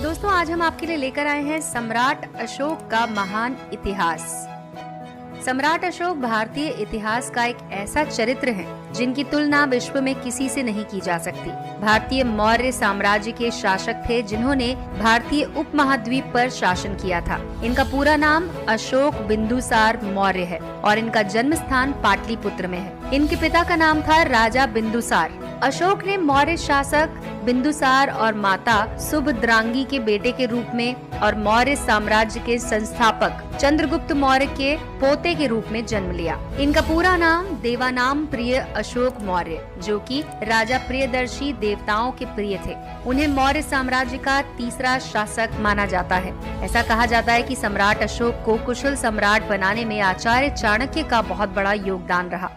दोस्तों आज हम आपके लिए लेकर आए हैं सम्राट अशोक का महान इतिहास। सम्राट अशोक भारतीय इतिहास का एक ऐसा चरित्र है जिनकी तुलना विश्व में किसी से नहीं की जा सकती। भारतीय मौर्य साम्राज्य के शासक थे जिन्होंने भारतीय उपमहाद्वीप पर शासन किया था। इनका पूरा नाम अशोक बिंदुसार मौर्य है और इनका जन्म स्थान पाटलिपुत्र में है। इनके पिता का नाम था राजा बिंदुसार। अशोक ने मौर्य शासक बिंदुसार और माता सुभद्रांगी के बेटे के रूप में और मौर्य साम्राज्य के संस्थापक चंद्रगुप्त मौर्य के पोते के रूप में जन्म लिया। इनका पूरा नाम देवानाम प्रिय अशोक मौर्य, जो कि राजा प्रियदर्शी देवताओं के प्रिय थे। उन्हें मौर्य साम्राज्य का तीसरा शासक माना जाता है। ऐसा कहा जाता है कि सम्राट अशोक को कुशल सम्राट बनाने में आचार्य चाणक्य का बहुत बड़ा योगदान रहा।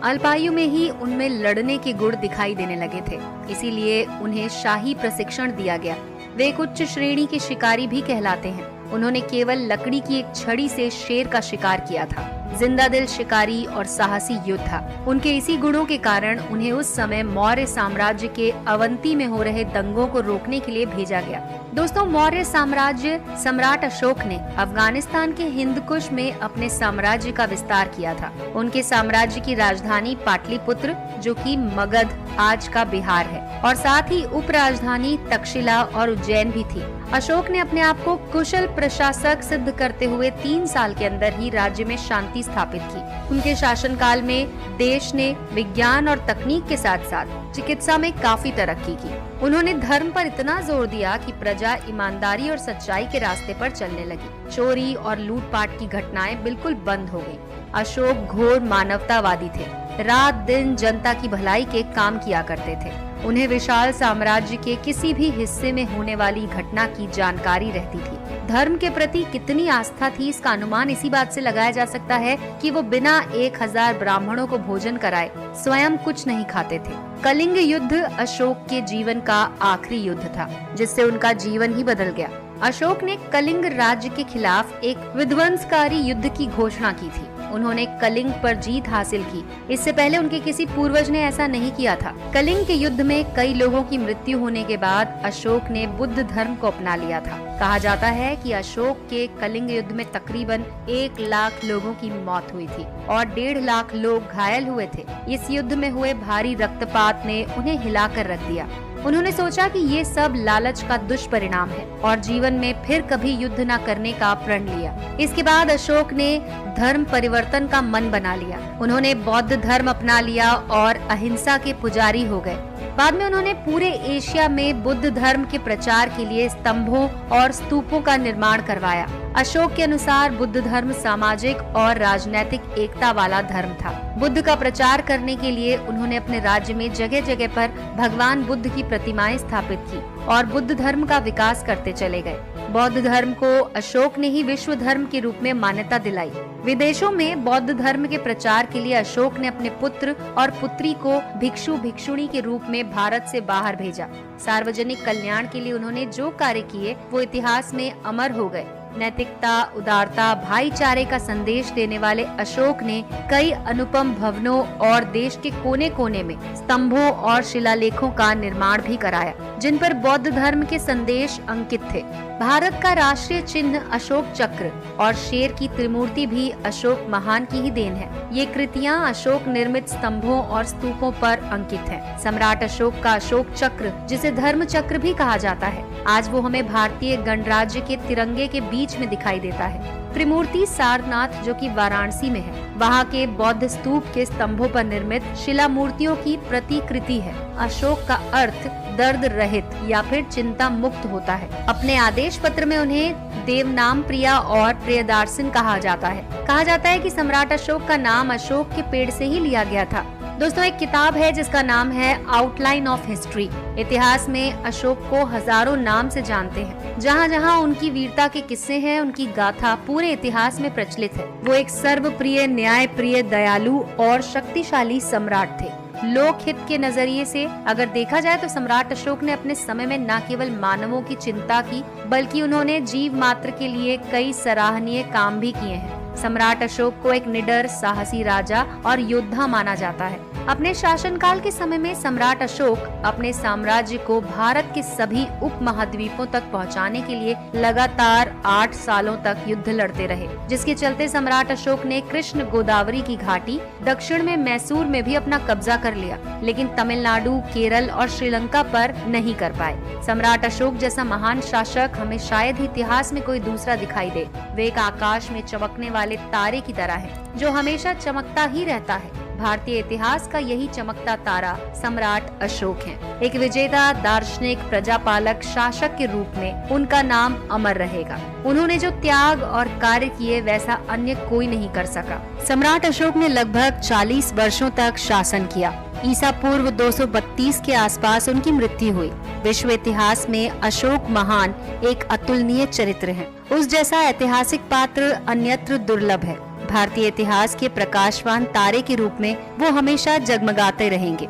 अल्पायु में ही उनमें लड़ने के गुण दिखाई देने लगे थे, इसीलिए उन्हें शाही प्रशिक्षण दिया गया। वे एक उच्च श्रेणी के शिकारी भी कहलाते हैं। उन्होंने केवल लकड़ी की एक छड़ी से शेर का शिकार किया था। जिंदा दिल शिकारी और साहसी योद्धा। उनके इसी गुणों के कारण उन्हें उस समय मौर्य साम्राज्य के अवंती में हो रहे दंगों को रोकने के लिए भेजा गया। दोस्तों, मौर्य साम्राज्य सम्राट अशोक ने अफगानिस्तान के हिंदकुश में अपने साम्राज्य का विस्तार किया था। उनके साम्राज्य की राजधानी पाटलिपुत्र, जो कि मगध आज का बिहार है, और साथ ही उप राजधानी तक्षशिला और उज्जैन भी थी। अशोक ने अपने आप को कुशल प्रशासक सिद्ध करते हुए 3 साल के अंदर ही राज्य में शांति स्थापित की। उनके शासनकाल में देश ने विज्ञान और तकनीक के साथ साथ चिकित्सा में काफी तरक्की की। उन्होंने धर्म पर इतना जोर दिया कि प्रजा ईमानदारी और सच्चाई के रास्ते पर चलने लगी। चोरी और लूटपाट की घटनाएं बिल्कुल बंद हो गयी। अशोक घोर मानवतावादी थे। रात दिन जनता की भलाई के काम किया करते थे। उन्हें विशाल साम्राज्य के किसी भी हिस्से में होने वाली घटना की जानकारी रहती थी। धर्म के प्रति कितनी आस्था थी, इसका अनुमान इसी बात से लगाया जा सकता है कि वो बिना 1000 ब्राह्मणों को भोजन कराए स्वयं कुछ नहीं खाते थे। कलिंग युद्ध अशोक के जीवन का आखिरी युद्ध था, जिससे उनका जीवन ही बदल गया। अशोक ने कलिंग राज्य के खिलाफ एक विध्वंसकारी युद्ध की घोषणा की थी। उन्होंने कलिंग पर जीत हासिल की। इससे पहले उनके किसी पूर्वज ने ऐसा नहीं किया था। कलिंग के युद्ध में कई लोगों की मृत्यु होने के बाद अशोक ने बुद्ध धर्म को अपना लिया था। कहा जाता है कि अशोक के कलिंग युद्ध में तकरीबन 1 लाख लोगों की मौत हुई थी और 1.5 लाख लोग घायल हुए थे। इस युद्ध में हुए भारी रक्तपात ने उन्हें हिलाकर रख दिया। उन्होंने सोचा कि ये सब लालच का दुष्परिणाम है और जीवन में फिर कभी युद्ध न करने का प्रण लिया। इसके बाद अशोक ने धर्म परिवर्तन का मन बना लिया। उन्होंने बौद्ध धर्म अपना लिया और अहिंसा के पुजारी हो गए। बाद में उन्होंने पूरे एशिया में बुद्ध धर्म के प्रचार के लिए स्तंभों और स्तूपों का निर्माण करवाया। अशोक के अनुसार बुद्ध धर्म सामाजिक और राजनैतिक एकता वाला धर्म था। बुद्ध का प्रचार करने के लिए उन्होंने अपने राज्य में जगह जगह पर भगवान बुद्ध की प्रतिमाएं स्थापित की और बुद्ध धर्म का विकास करते चले गए। बौद्ध धर्म को अशोक ने ही विश्व धर्म के रूप में मान्यता दिलाई। विदेशों में बौद्ध धर्म के प्रचार के लिए अशोक ने अपने पुत्र और पुत्री को भिक्षु भिक्षुणी के रूप में भारत से बाहर भेजा। सार्वजनिक कल्याण के लिए उन्होंने जो कार्य किए वो इतिहास में अमर हो गए। नैतिकता, उदारता, भाईचारे का संदेश देने वाले अशोक ने कई अनुपम भवनों और देश के कोने कोने में स्तंभों और शिलालेखों का निर्माण भी कराया, जिन पर बौद्ध धर्म के संदेश अंकित थे। भारत का राष्ट्रीय चिन्ह अशोक चक्र और शेर की त्रिमूर्ति भी अशोक महान की ही देन है। ये कृतियां अशोक निर्मित स्तंभों और स्तूपों पर अंकित हैं। सम्राट अशोक का अशोक चक्र, जिसे धर्म चक्र भी कहा जाता है, आज वो हमें भारतीय गणराज्य के तिरंगे के बीच में दिखाई देता है। त्रिमूर्ति सारनाथ, जो कि वाराणसी में है, वहाँ के बौद्ध स्तूप के स्तंभों पर निर्मित शिला मूर्तियों की प्रतिकृति है। अशोक का अर्थ दर्द रहित या फिर चिंता मुक्त होता है। अपने आदेश पत्र में उन्हें देवनाम प्रिया और प्रियदर्शन कहा जाता है। कहा जाता है कि सम्राट अशोक का नाम अशोक के पेड़ से ही लिया गया था। दोस्तों, एक किताब है जिसका नाम है आउटलाइन ऑफ हिस्ट्री। इतिहास में अशोक को हजारों नाम से जानते हैं। जहाँ जहाँ उनकी वीरता के किस्से हैं, उनकी गाथा पूरे इतिहास में प्रचलित है। वो एक सर्वप्रिय, न्यायप्रिय, दयालु और शक्तिशाली सम्राट थे। लोक हित के नजरिए से अगर देखा जाए तो सम्राट अशोक ने अपने समय में न केवल मानवों की चिंता की, बल्कि उन्होंने जीव मात्र के लिए कई सराहनीय काम भी किए हैं। सम्राट अशोक को एक निडर, साहसी राजा और योद्धा माना जाता है। अपने शासनकाल के समय में सम्राट अशोक अपने साम्राज्य को भारत के सभी उप महाद्वीपों तक पहुंचाने के लिए लगातार 8 सालों तक युद्ध लड़ते रहे, जिसके चलते सम्राट अशोक ने कृष्ण गोदावरी की घाटी, दक्षिण में मैसूर में भी अपना कब्जा कर लिया, लेकिन तमिलनाडु, केरल और श्रीलंका पर नहीं कर पाए। सम्राट अशोक जैसा महान शासक हमें शायद ही इतिहास में कोई दूसरा दिखाई दे। वे एक आकाश में चमकने वाले तारे की तरह है, जो हमेशा चमकता ही रहता है। भारतीय इतिहास का यही चमकता तारा सम्राट अशोक है। एक विजेता, दार्शनिक, प्रजापालक, शासक के रूप में उनका नाम अमर रहेगा। उन्होंने जो त्याग और कार्य किए वैसा अन्य कोई नहीं कर सका। सम्राट अशोक ने लगभग 40 वर्षों तक शासन किया। ईसा पूर्व 232 के आसपास उनकी मृत्यु हुई। विश्व इतिहास में अशोक महान एक अतुलनीय चरित्र है। उस जैसा ऐतिहासिक पात्र अन्यत्र दुर्लभ है। भारतीय इतिहास के प्रकाशवान तारे के रूप में वो हमेशा जगमगाते रहेंगे।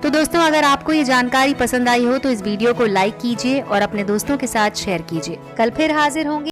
तो दोस्तों, अगर आपको ये जानकारी पसंद आई हो तो इस वीडियो को लाइक कीजिए और अपने दोस्तों के साथ शेयर कीजिए। कल फिर हाजिर होंगे।